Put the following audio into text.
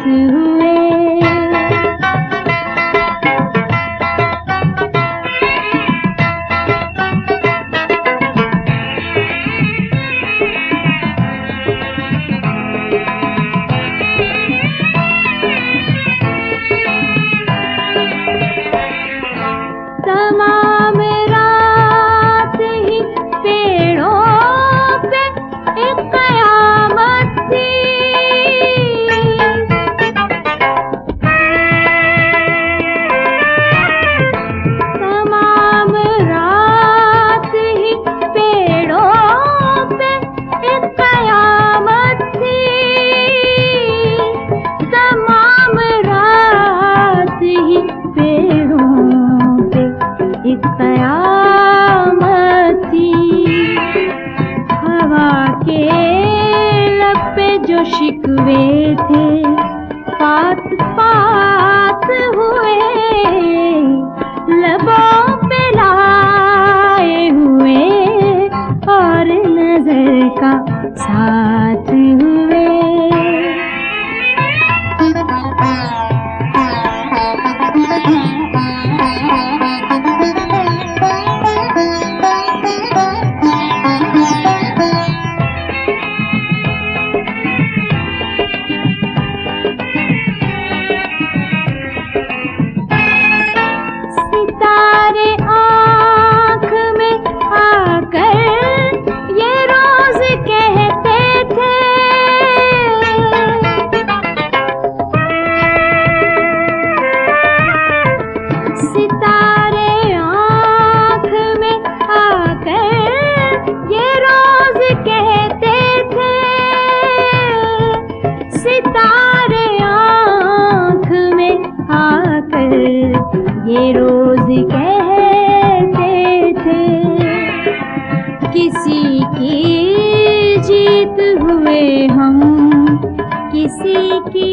हुए। तमाम रात ही पेड़ों पे एक कयामत थी। तमाम रात ही पेड़ों पे एक कयामत थी। तमाम रात ही पेड़ों एक कयामत थी। हवा के लब पे जो शिकवे थे पात पात हुए, लबों पे लाए हुए और नजर का साथ हुए। सितारे आँख में आकर ये रोज कहते थे, सितारे आँख में आकर ये रोज कहते थे, सितारे आँख में आकर ये रोज कहते थे। किसी की जीत हुए हम, किसी की